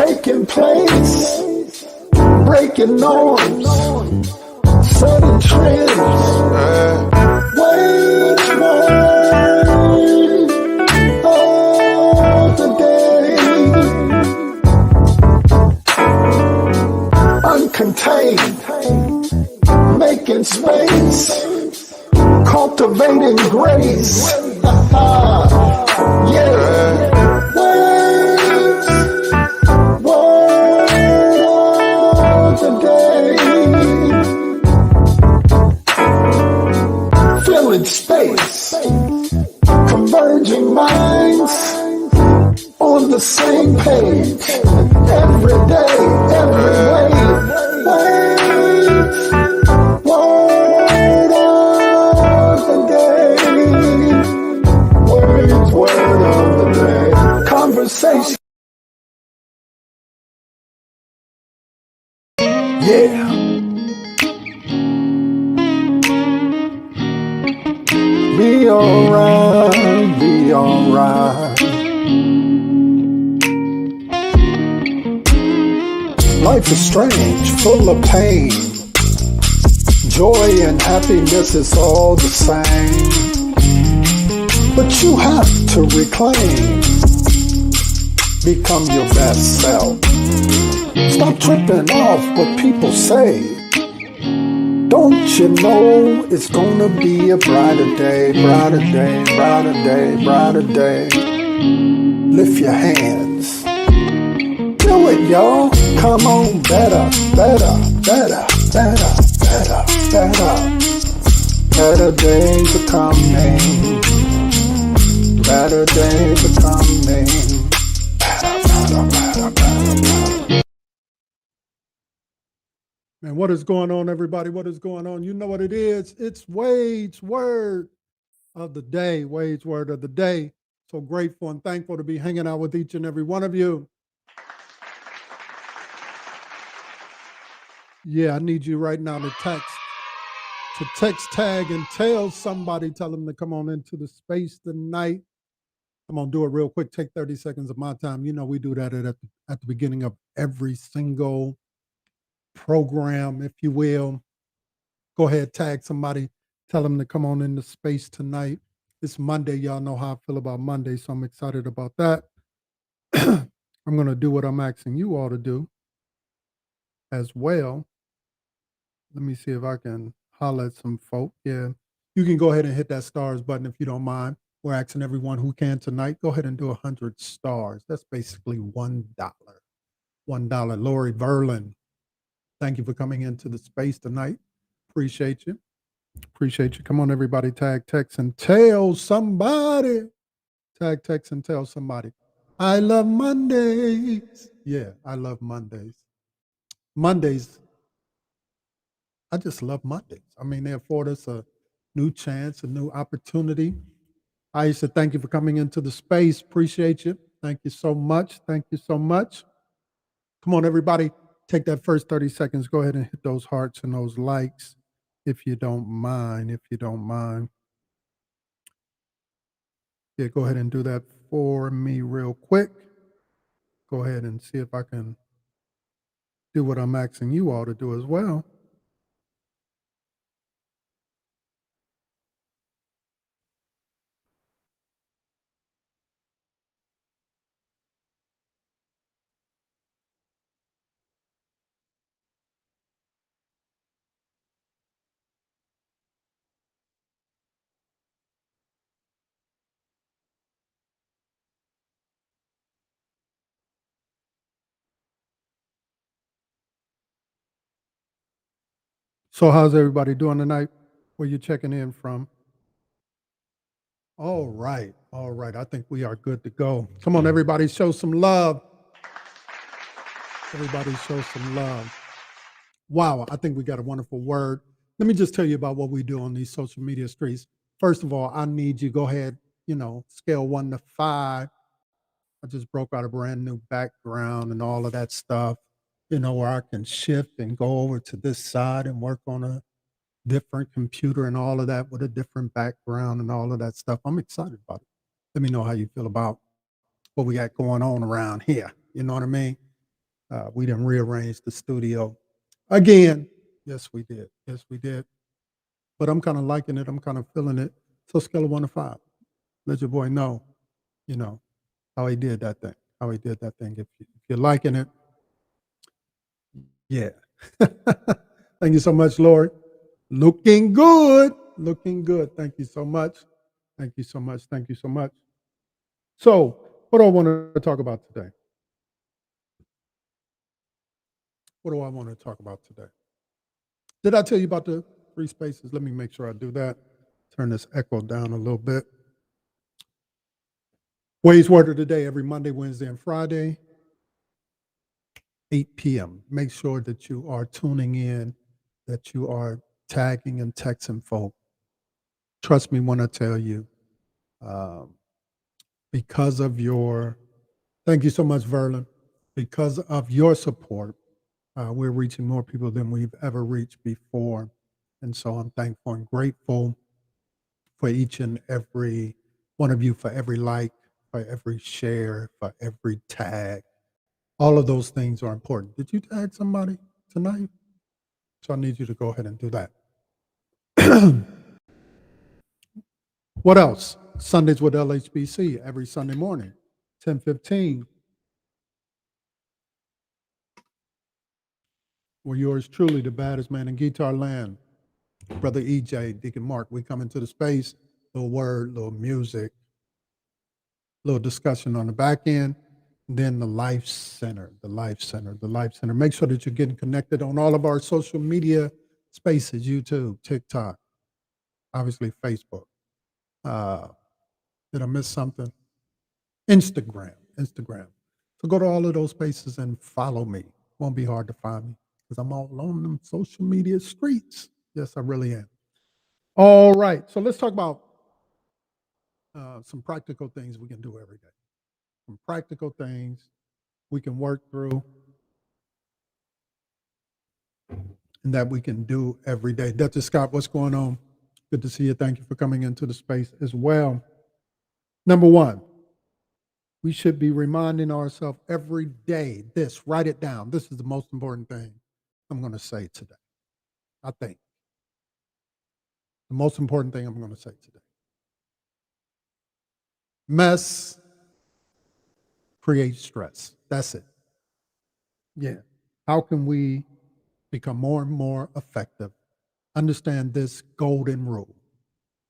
taking place, breaking norms, setting trends. Wage of the day, uncontained, making space, cultivating grace. Yeah. Filling space, converging minds on the same page. Every day, every way. Word of the day. Word of the day. Conversation. Yeah. Be alright, be alright. Life is strange, full of pain. Joy and happiness is all the same. But you have to reclaim. Become your best self. Stop tripping off what people say. Don't you know it's gonna be a brighter day, brighter day, brighter day, brighter day. Lift your hands. Do it, y'all. Come on, better, better, better, better, better, better. Better days are coming. Better days are coming. Better, better, better, better, better. Man, what is going on, everybody? What is going on? You know what it is. It's Wade's Word of the Day. Wade's Word of the Day. So grateful and thankful to be hanging out with each and every one of you. Yeah, I need you right now to text, tag, and tell somebody, tell them to come on into the space tonight. I'm going to do it real quick. Take 30 seconds of my time. You know, we do that at the beginning of every single program, if you will. Go ahead, tag somebody, tell them to come on into space tonight. It's Monday. Y'all know how I feel about Monday, so I'm excited about that. I'm going to do what I'm asking you all to do as well. Let me see if I can holler at some folk. Yeah, you can go ahead and hit that stars button if you don't mind. We're asking everyone who can tonight, go ahead and do 100 stars. That's basically $1. $1. Lori Verlin, thank you for coming into the space tonight. Appreciate you. Appreciate you. Come on, everybody. Tag, text, and tell somebody. Tag, text, and tell somebody. I love Mondays. Yeah, I love Mondays. Mondays. I just love Mondays. I mean, they afford us a new chance, a new opportunity. I used to thank you for coming into the space. Appreciate you. Thank you so much. Thank you so much. Come on, everybody. Take that first 30 seconds. Go ahead and hit those hearts and those likes if you don't mind. If you don't mind. Yeah, go ahead and do that for me real quick. Go ahead and see if I can do what I'm asking you all to do as well. So how's everybody doing tonight? Where you checking in from? All right. All right. I think we are good to go. Come on, everybody, show some love. Everybody show some love. Wow, I think we got a wonderful word. Let me just tell you about what we do on these social media streets. First of all, I need you go ahead, scale 1 to 5. I just broke out a brand new background and all of that stuff, where I can shift and go over to this side and work on a different computer and all of that with a different background and all of that stuff. I'm excited about it. Let me know how you feel about what we got going on around here. You know what I mean? We didn't rearrange the studio again. Yes, we did. Yes, we did. But I'm kind of liking it. I'm kind of feeling it. So scale of 1 to 5. Let your boy know, you know, how he did that thing. How he did that thing. If you're liking it, yeah. Thank you so much, Lord. Looking good. Looking good. Thank you so much. Thank you so much. Thank you so much. So, what do I want to talk about today? What do I want to talk about today? Did I tell you about the free spaces? Let me make sure I do that. Turn this echo down a little bit. Ways Word of the Day every Monday, Wednesday, and Friday, 8 p.m. Make sure that you are tuning in, that you are tagging and texting folk. Trust me when I tell you, um, because of your, thank you so much, Verlin, because of your support, we're reaching more people than we've ever reached before. And so I'm thankful and grateful for each and every one of you, for every like, for every share, for every tag. All of those things are important. Did you tag somebody tonight? So I need you to go ahead and do that. What else? Sundays with LHBC every Sunday morning, 10:15. Where yours truly, the baddest man in guitar land, Brother EJ, Deacon Mark. We come into the space, little word, little music, little discussion on the back end. Then the Life Center, the Life Center, the Life Center. Make sure that you're getting connected on all of our social media spaces, YouTube, TikTok, obviously Facebook. Uh, did I miss something? Instagram, Instagram. So go to all of those spaces and follow me. Won't be hard to find me because I'm all on them social media streets. Yes, I really am. All right. So let's talk about some practical things we can do every day. Some practical things we can work through and that we can do every day. Dr. Scott, what's going on? Good to see you. Thank you for coming into the space as well. Number one, we should be reminding ourselves every day this, write it down. This is the most important thing I'm going to say today. I think the most important thing I'm going to say today. Mess creates stress. That's it. Yeah. How can we become more and more effective? Understand this golden rule.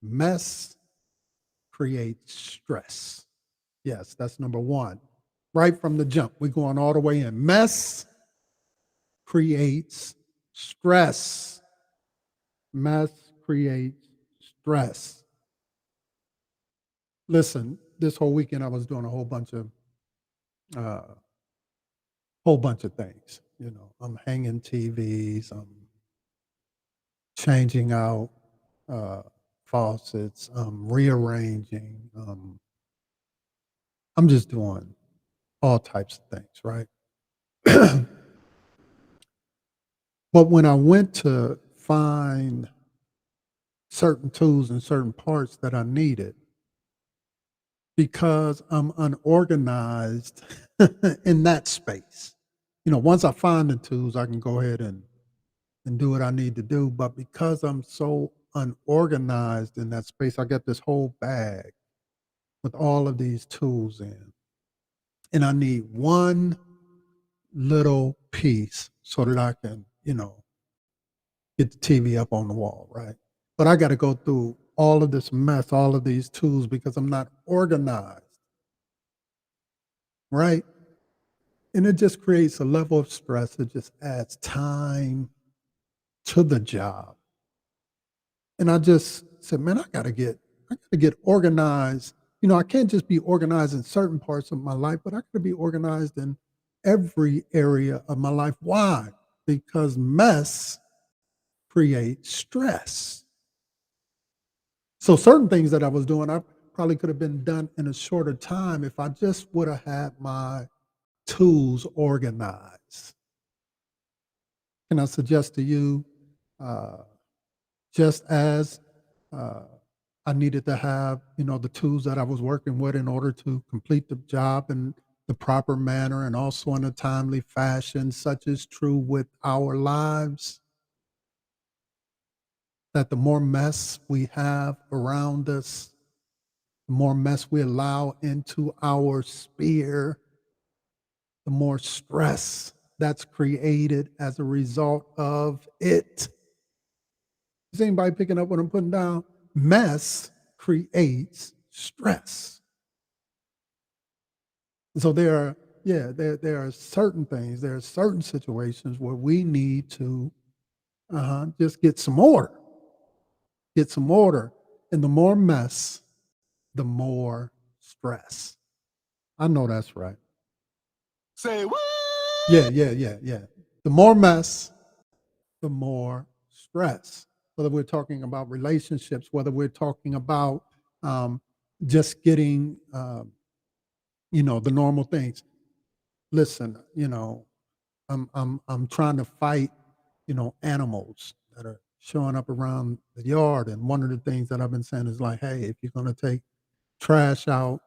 Mess creates stress. Yes, that's number one. Right from the jump, we're going all the way in. Mess creates stress. Mess creates stress. Listen, this whole weekend I was doing a uh, whole bunch of things. You know, I'm hanging TVs, I'm changing out uh, faucets, I'm rearranging, I'm just doing all types of things, right? But when I went to find certain tools and certain parts that I needed, because I'm unorganized in that space. You know, once I find the tools, I can go ahead and do what I need to do. But because I'm so unorganized in that space, I got this whole bag with all of these tools in. And I need one little piece so that I can, you know, get the TV up on the wall, right? But I got to go through all of this mess, all of these tools because I'm not organized, right? And it just creates a level of stress. It just adds time to the job. And I just said, man, I gotta get organized. You know, I can't just be organized in certain parts of my life, but I gotta be organized in every area of my life. Why? Because mess creates stress. So certain things that I was doing, I probably could have been done in a shorter time if I just would have had my tools organized. Can I suggest to you, uh, just as uh, I needed to have, you know, the tools that I was working with in order to complete the job and the proper manner and also in a timely fashion, such is true with our lives, that the more mess we have around us, the more mess we allow into our sphere, the more stress that's created as a result of it. Is anybody picking up what I'm putting down? Mess creates stress. So there are certain things, there are certain situations where we need to just get some order. Get some order. And the more mess, the more stress. I know that's right. Say what? Yeah. The more mess, the more stress. Whether we're talking about relationships, whether we're talking about just getting, the normal things. Listen, I'm trying to fight, animals that are showing up around the yard. And one of the things that I've been saying is like, hey, if you're going to take trash out,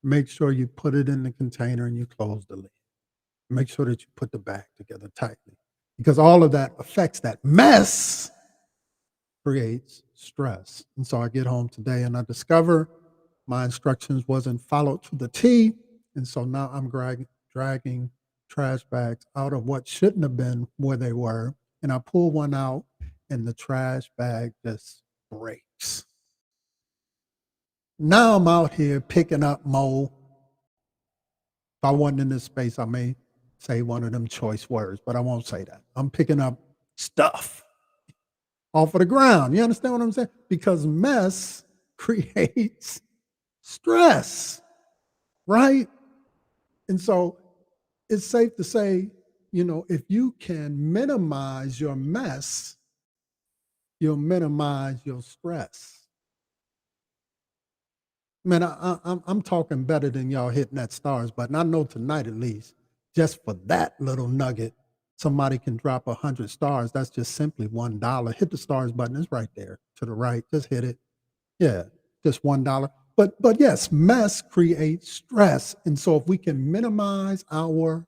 make sure you put it in the container and you close the lid. Make sure that you put the bag together tightly because all of that affects that mess, creates stress. And so I get home today and I discover my instructions wasn't followed to the T. And so now I'm dragging trash bags out of what shouldn't have been where they were. And I pull one out and the trash bag just breaks. Now I'm out here picking up mold. If I wasn't in this space, I may say one of them choice words, but I won't say that. I'm picking up stuff off of the ground. You understand what I'm saying? Because mess creates stress, right? And so it's safe to say, if you can minimize your mess, you'll minimize your stress. Man, I'm talking better than y'all hitting that stars button. I know tonight at least, just for that little nugget, somebody can drop 100 stars. That's just simply $1. Hit the stars button. It's right there to the right. Just hit it. Yeah, just $1. But yes, mess creates stress. And so if we can minimize our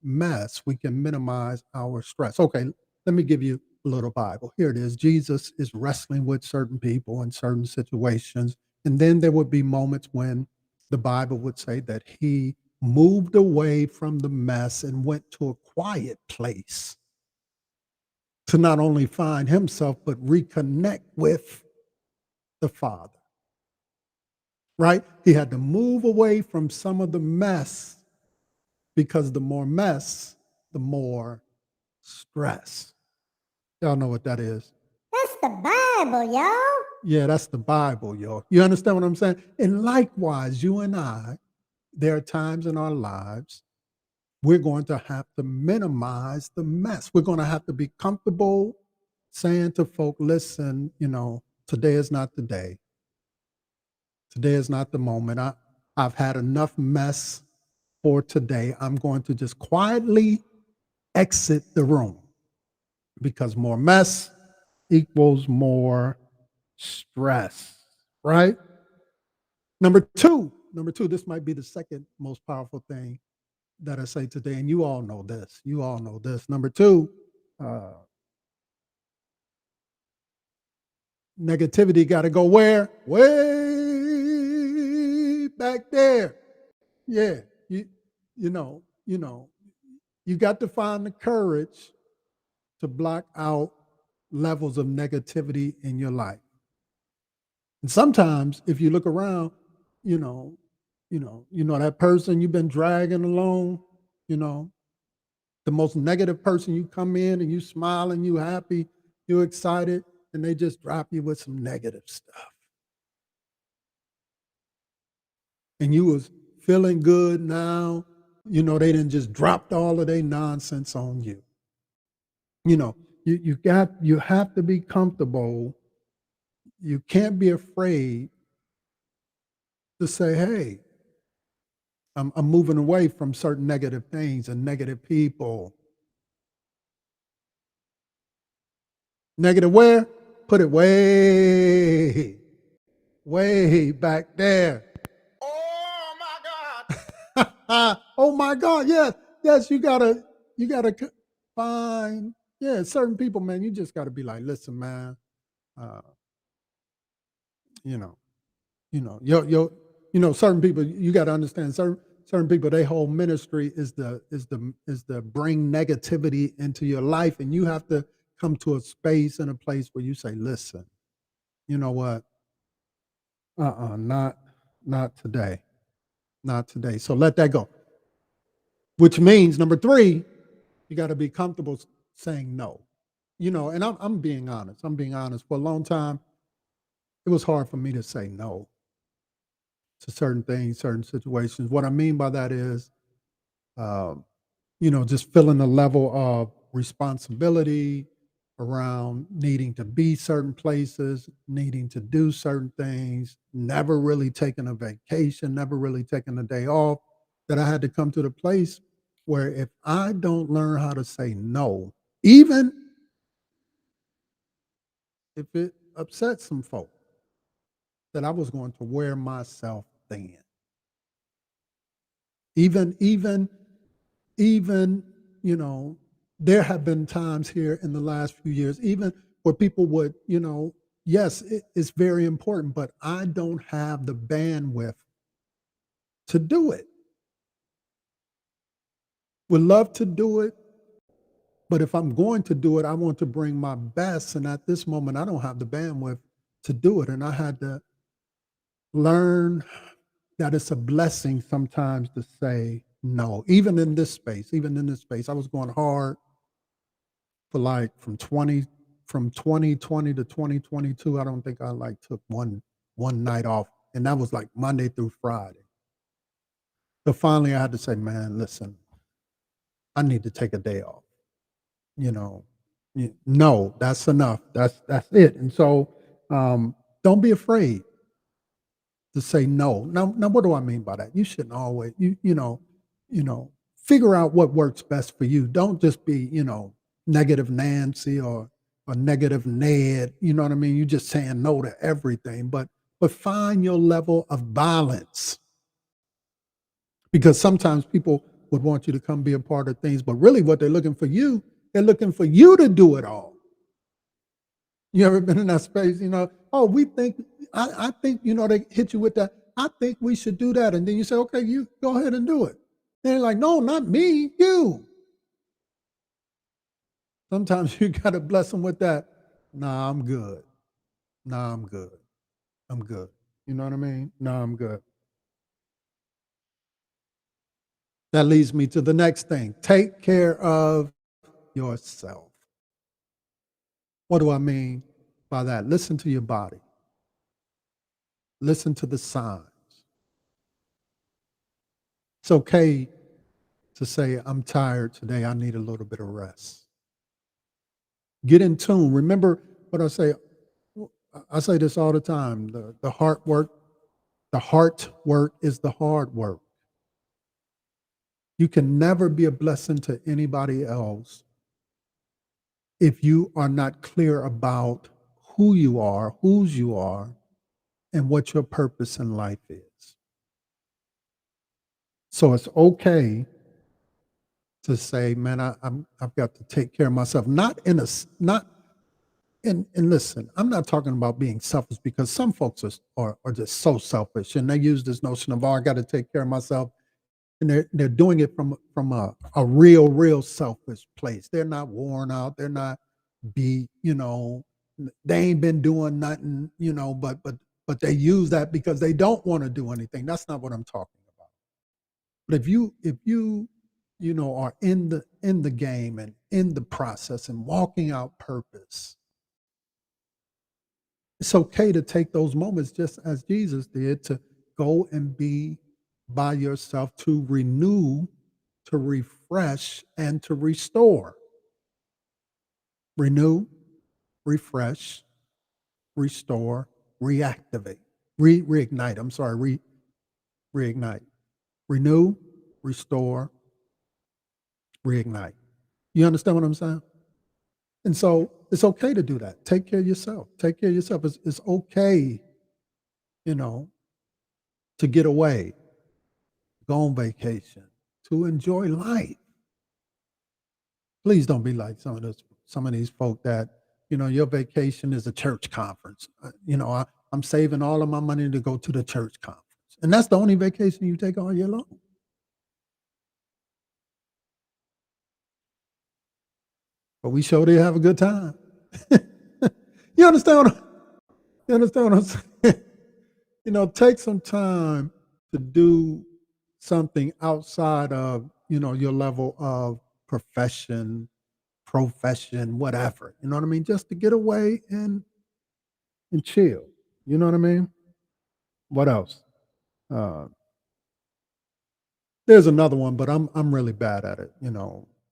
mess, we can minimize our stress. Okay, let me give you a little Bible. Here it is. Jesus is wrestling with certain people in certain situations. And then there would be moments when the Bible would say that he moved away from the mess and went to a quiet place to not only find himself, but reconnect with the Father. Right? He had to move away from some of the mess because the more mess, the more stress. Y'all know what that is. That's the Bible, y'all. Yeah, that's the Bible, y'all. You understand what I'm saying? And likewise, you and I, there are times in our lives we're going to have to minimize the mess. We're going to have to be comfortable saying to folk, listen, today is not the day. Today is not the moment. I've had enough mess for today. I'm going to just quietly exit the room because more mess equals more stress, right? Number two, this might be the second most powerful thing that I say today, and you all know this. Number two, negativity got to go where? Way back there. Yeah, you got to find the courage to block out levels of negativity in your life. And sometimes if you look around, that person you've been dragging along, the most negative person, you come in and you smiling, you happy, you excited, and they just drop you with some negative stuff. And you was feeling good now, they didn't just dropped all of their nonsense on you. You have to be comfortable. You can't be afraid to say, hey, I'm moving away from certain negative things and negative people. Negative where? Put it way back there. Oh my God. Oh my God, yes, yes, you gotta find, yeah, certain people, man, you just gotta be like, listen, man, uh, you know, yo, certain people, you gotta understand, certain people, their whole ministry is the bring negativity into your life, and you have to come to a space and a place where you say, listen, you know what? Not today. Not today. So let that go. Which means number 3, you got to be comfortable saying no. And I'm being honest. I'm being honest. For a long time, it was hard for me to say no to certain things, certain situations. What I mean by that is, um, just feeling a level of responsibility around needing to be certain places, needing to do certain things, never really taking a vacation, never really taking a day off, that I had to come to the place where if I don't learn how to say no, even if it upsets some folk, that I was going to wear myself thin. Even even you know there have been times here in the last few years, even where people would, yes, it's very important, but I don't have the bandwidth to do it. Would love to do it, but if I'm going to do it, I want to bring my best, and at this moment I don't have the bandwidth to do it, and I had to learn that it's a blessing sometimes to say no. Even in this space I was going hard for like from 2020 to 2022. I don't think I like took one night off, and that was like Monday through Friday. So finally I had to say, man, listen, I need to take a day off. You know, no, that's enough. That's it. And so, don't be afraid to say no. Now, what do I mean by that? You shouldn't always, you know, figure out what works best for you. Don't just be, negative Nancy or negative Ned. You know what I mean? You just saying no to everything, but find your level of balance, because sometimes people would want you to come be a part of things, but really what they're looking for you to do it all. You ever been in that space? Oh, I think, they hit you with that. I think we should do that. And then you say, okay, you go ahead and do it. They're like, no, not me, you. Sometimes you got to bless them with that. Nah, I'm good. Nah, I'm good. I'm good. You know what I mean? Nah, I'm good. That leads me to the next thing. Take care of yourself. What do I mean by that? Listen to your body. Listen to the signs. It's okay to say, I'm tired today. I need a little bit of rest. Get in tune. Remember what I say. I say this all the time. The heart work is the hard work. You can never be a blessing to anybody else if you are not clear about who you are, whose you are, and what your purpose in life is. So it's okay to say, man, I've got to take care of myself. Not in a not and listen, I'm not talking about being selfish, because some folks are just so selfish, and they use this notion of, oh, I got to take care of myself, and they're doing it from a real selfish place. They're not worn out. They're not beat. They ain't been doing nothing. But they use that because they don't want to do anything. That's not what I'm talking about. But if you are in the game and in the process and walking out purpose, it's okay to take those moments, just as Jesus did, to go and be by yourself, to renew, to refresh, and to restore. Renew, refresh, restore, reactivate, reignite. I'm sorry, reignite. Renew, restore, reignite. You understand what I'm saying? And so it's okay to do that. Take care of yourself. Take care of yourself. It's okay, you know, to get away, go on vacation, to enjoy life. Please don't be like some of these folk that, your vacation is a church conference. I'm saving all of my money to go to the church conference. And that's the only vacation you take all year long. But we sure did have a good time. You understand what I'm saying? Take some time to do something outside of, your level of profession, whatever. You know what I mean? Just to get away and chill. You know what I mean? What else? Uh, there's another one, but I'm really bad at it.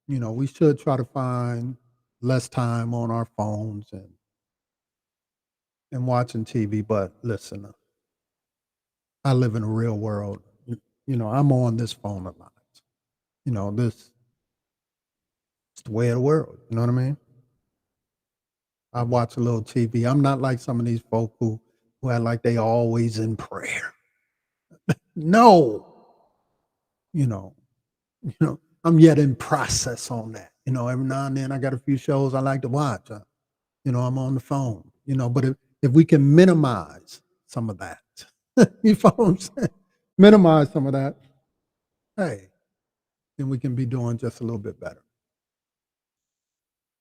We should try to find less time on our phones and watching TV. But listen, I live in a real world. I'm on this phone a lot. This it's the way of the world. You know what I mean? I watch a little TV. I'm not like some of these folk who act like they always in prayer. No, you know, I'm yet in process on that. Every now and then I got a few shows I like to watch. I'm on the phone. But if we can minimize some of that, you follow what I'm saying? Minimize some of that. Hey, then we can be doing just a little bit better.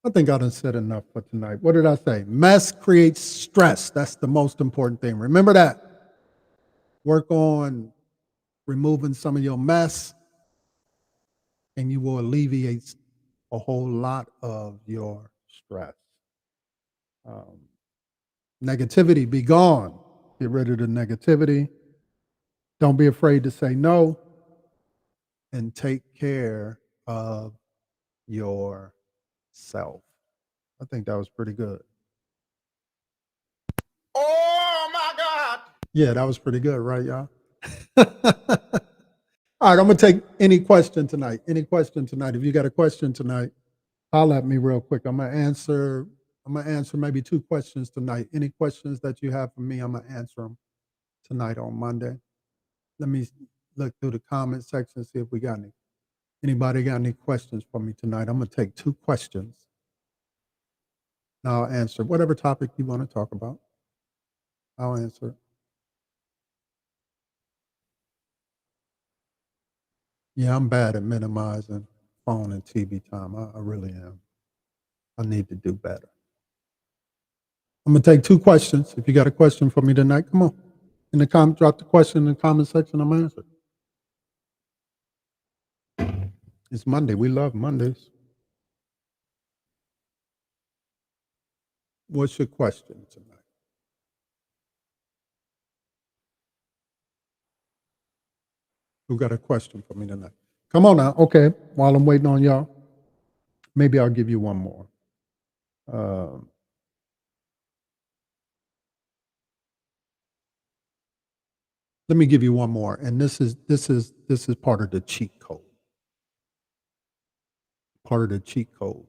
I think I done said enough for tonight. What did I say? Mess creates stress. That's the most important thing. Remember that. Work on removing some of your mess, and you will alleviate a whole lot of your stress. Negativity, be gone. Get rid of the negativity. Don't be afraid to say no, and take care of yourself. I think that was pretty good. Oh my God. Yeah, that was pretty good, right, y'all? All right, I'm going to take any question tonight. Any question tonight. If you got a question tonight, holler at me real quick. I'm going to answer maybe 2 questions tonight. Any questions that you have for me, I'm going to answer them tonight on Monday. Let me look through the comment section, see if we got anybody got any questions for me tonight. I'm going to take 2 questions. And I'll answer whatever topic you want to talk about. I'll answer it. Yeah, I'm bad at minimizing phone and TV time. I really am. I need to do better. I'm gonna take 2 questions. If you got a question for me tonight, come on. Drop the question in the comment section. I'm gonna answer. It's Monday. We love Mondays. What's your question tonight? Who got a question for me tonight? Come on now. Okay. While I'm waiting on y'all, maybe I'll give you one more. Let me give you one more, and this is part of the cheat code. Part of the cheat code.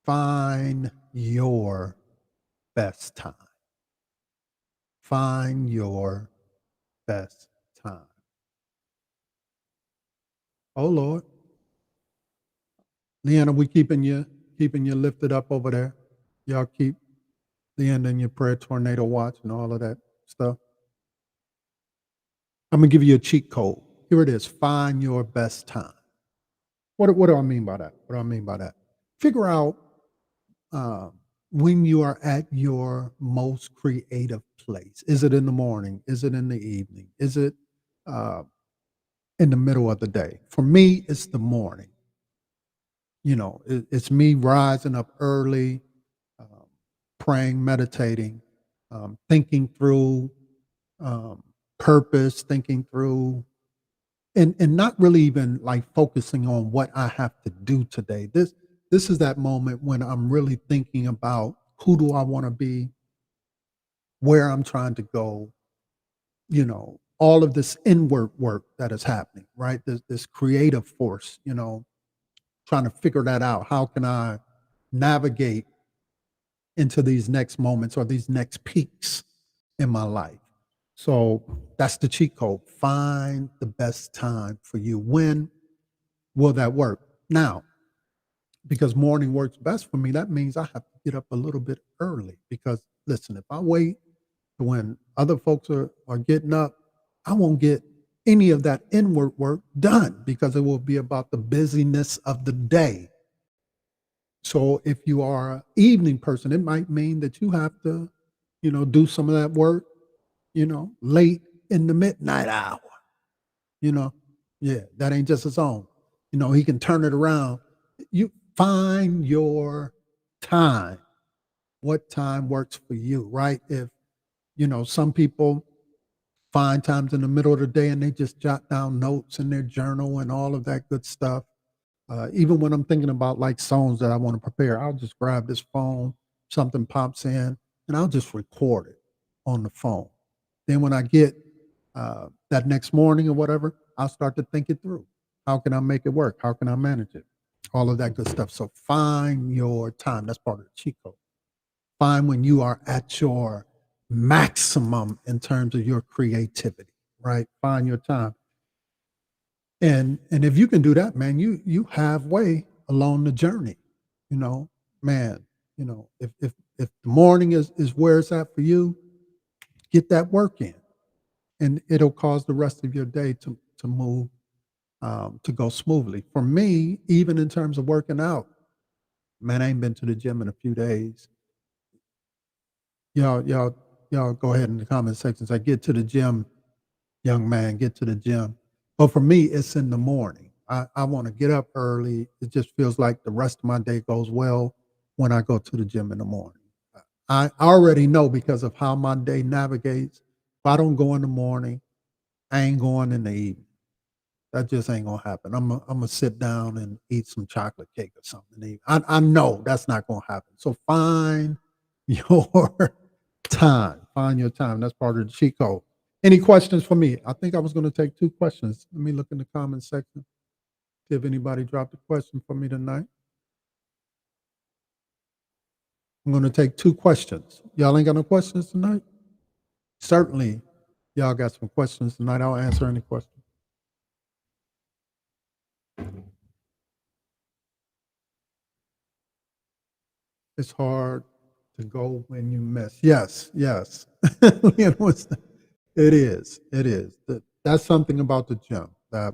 Find your best time. Find your best time. Oh Lord. Leanna, we keeping you lifted up over there. Y'all keep Leanna in your prayer tornado watch and all of that stuff. I'm gonna give you a cheat code. Here it is. Find your best time. What do I mean by that? What do I mean by that? Figure out when you are at your most creative place. Is it in the morning? Is it in the evening? Is it in the middle of the day? For me, it's the morning. It's me rising up early, praying, meditating, thinking through purpose, thinking through, and not really even like focusing on what I have to do today. This is that moment when I'm really thinking about who do I want to be, where I'm trying to go, all of this inward work that is happening, right? This creative force, trying to figure that out. How can I navigate into these next moments or these next peaks in my life? So that's the cheat code. Find the best time for you. When will that work? Now, because morning works best for me, that means I have to get up a little bit early. Because listen, if I wait when other folks are getting up, I won't get any of that inward work done because it will be about the busyness of the day. So if you are an evening person, it might mean that you have to, do some of that work, late in the midnight hour, you know. Yeah, that ain't just his own. He can turn it around. You find your time. What time works for you, right? If, some people find times in the middle of the day and they just jot down notes in their journal and all of that good stuff. Even when I'm thinking about like songs that I want to prepare, I'll just grab this phone, something pops in, and I'll just record it on the phone. Then when I get that next morning or whatever, I'll start to think it through. How can I make it work? How can I manage it? All of that good stuff. So find your time. That's part of the cheat code. Find when you are at your maximum in terms of your creativity, right? Find your time. And if you can do that, man, you halfway along the journey, man, if the morning is where it's at for you, get that work in, and it'll cause the rest of your day to move, to go smoothly. For me, even in terms of working out, man, I ain't been to the gym in a few days. Y'all go ahead in the comment section. Say, get to the gym, young man, get to the gym. But for me, it's in the morning. I want to get up early. It just feels like the rest of my day goes well when I go to the gym in the morning. I already know because of how my day navigates. If I don't go in the morning, I ain't going in the evening. That just ain't gonna happen. I'm gonna sit down and eat some chocolate cake or something. I know that's not gonna happen. So find your time. Find your time. That's part of the cheat code. Any questions for me? I think I was going to take 2 questions. Let me look in the comment section. See if anybody dropped a question for me tonight. I'm going to take 2 questions. Y'all ain't got no questions tonight? Certainly, y'all got some questions tonight. I'll answer any questions. It's hard to go when you miss. Yes. It is. That's something about the gym that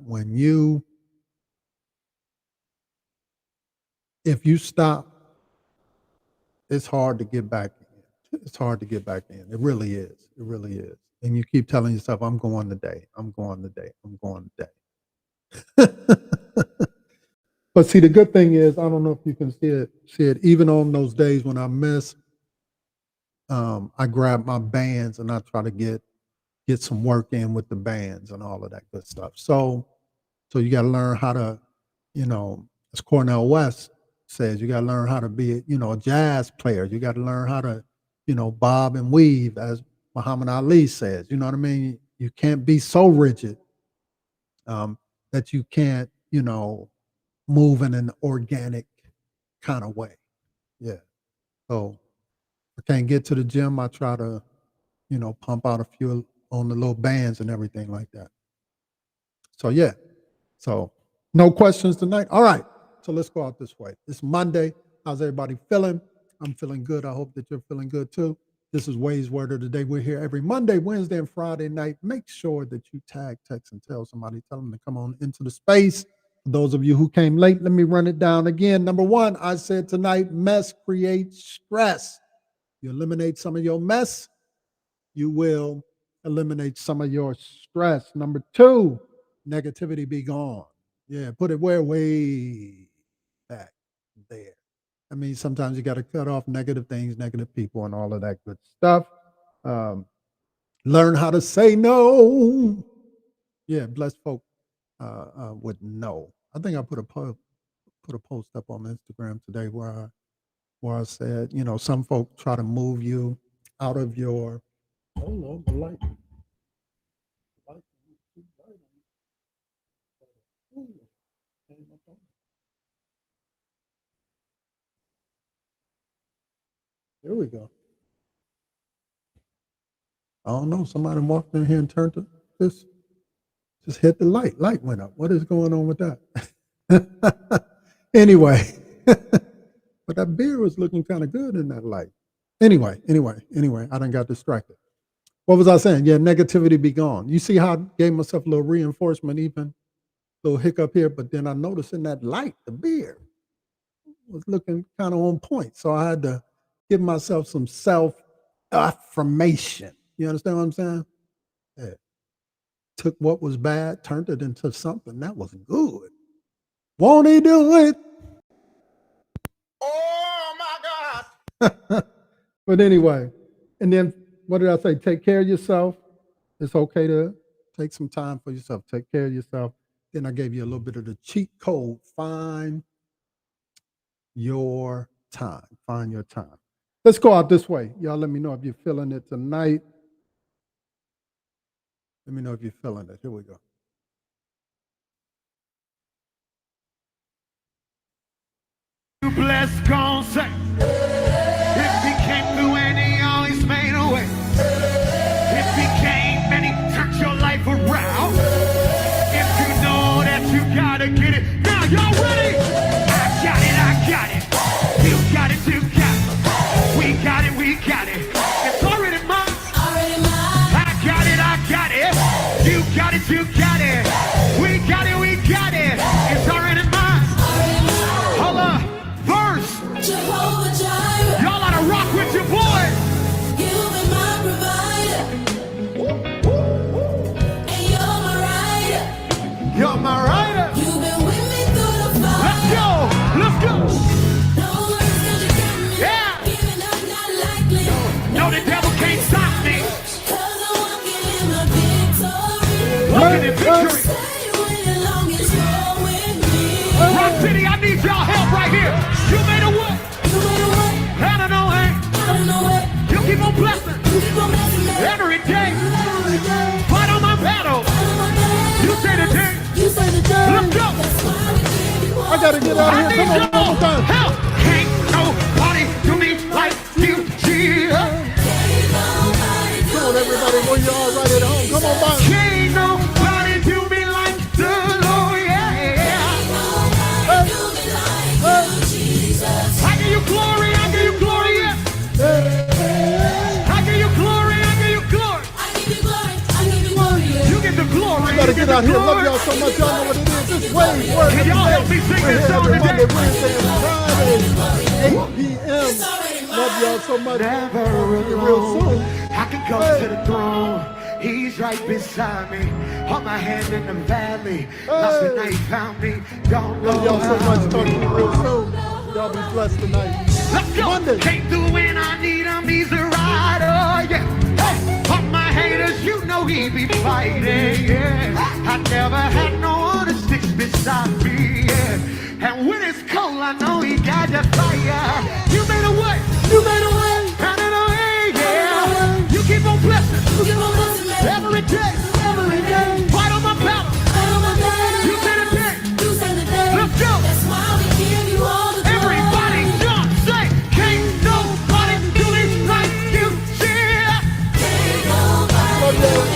if you stop, it's hard to get back in. It's hard to get back in. It really is. It really is. And you keep telling yourself, I'm going today. I'm going today. I'm going today. But see, the good thing is, I don't know if you can see it, even on those days when I miss, I grab my bands and I try to get some work in with the bands and all of that good stuff. So you got to learn how to, as Cornel West says, you got to learn how to be, a jazz player. You got to learn how to, bob and weave, as Muhammad Ali says. You know what I mean? You can't be so rigid that you can't, move in an organic kind of way. Yeah. So I can't get to the gym. I try to, pump out a few on the little bands and everything like that. So yeah. So no questions tonight. All right. So let's go out this way. It's Monday. How's everybody feeling? I'm feeling good. I hope that you're feeling good too. This is Way's Word of the Day. We're here every Monday, Wednesday, and Friday night. Make sure that you tag, text, and tell somebody. Tell them to come on into the space. For those of you who came late, let me run it down again. Number 1, I said tonight, mess creates stress. You eliminate some of your mess, you will eliminate some of your stress. Number 2, negativity be gone. Yeah, put it where? Way back there. I mean, sometimes you got to cut off negative things, negative people, and all of that good stuff. Learn how to say no. Yeah, blessed folk would know. I think I put a post up on Instagram today where I said, some folk try to move you out of your. Hold on, the light. There we go. I don't know. Somebody walked in here and turned this. Just hit the light. Light went up. What is going on with that? Anyway, but that beer was looking kind of good in that light. Anyway, I done got distracted. What was I saying? Yeah, negativity be gone. You see how I gave myself a little reinforcement, even a little hiccup here, but then I noticed in that light, the beer was looking kind of on point. So I had to give myself some self affirmation. You understand what I'm saying? Yeah. Took what was bad, turned it into something that was good. Won't he do it? Oh my God. But anyway, and then what did I say? Take care of yourself. It's okay to take some time for yourself. Take care of yourself. Then I gave you a little bit of the cheat code. Find your time. Find your time. Let's go out this way. Y'all let me know if you're feeling it tonight. Let me know if you're feeling it. Here we go. Bless God, say, if he came through and he always made a way, if he came and he turned your life around, if you know that you gotta get it, now y'all ready? I got it, you got it, you got it, we got it, it's already mine, I got it, you got it, we got it, it's already mine. Hold up. Jehovah Jireh. Y'all ought to rock with your boy. You've been my provider. And you're my rider. You're my rider. You've been with me through the fire. Let's go. No words can defeat me. Yeah. Giving up not likely. No, the devil can't stop me. 'Cause I'm walking in my victory. Walking in victory. Stay with as long as you're with me. Rock City, I need y'all help right here. You made a what? You made a way. I don't know, hey. I don't know it. You keep on blessing. You keep on blessing me. Every day. Every day. Fight on my battle. Out of my bed. You say the day. You say the day. Let's go. That's why we give you all I gotta get out I of need here. Come on, one more y'all time. help. Can't nobody do me like you, Jesus. Come on, everybody. Well, you all right at home. Come on, Bob. Can't nobody do me like the Lord, yeah. I give you glory, yeah. I give you glory, You get the glory. I gotta get out here. Love y'all so much. Y'all know what it is. This Wayne's Word. Can y'all help me sing We're this here song every Monday, today? Wednesday, and Friday, 8 p.m. Love y'all so much. Never See you real alone. soon. I can go to the throne. He's right beside me. Hold my hand in the valley. Lost the night, found me. Don't know Love y'all so how. much. Talk to you real soon. Y'all be blessed tonight. Let's go. Monday. Came through when I need him. He's a rider. Yeah. Hey, all my haters, you know he be fighting. Yeah. I never had no one that sticks beside me. Yeah. And when it's cold, I know he got the fire. You made a way. You made a way. Out of the way. Yeah. You keep on blessing. You keep on blessing me. Every day. Every day.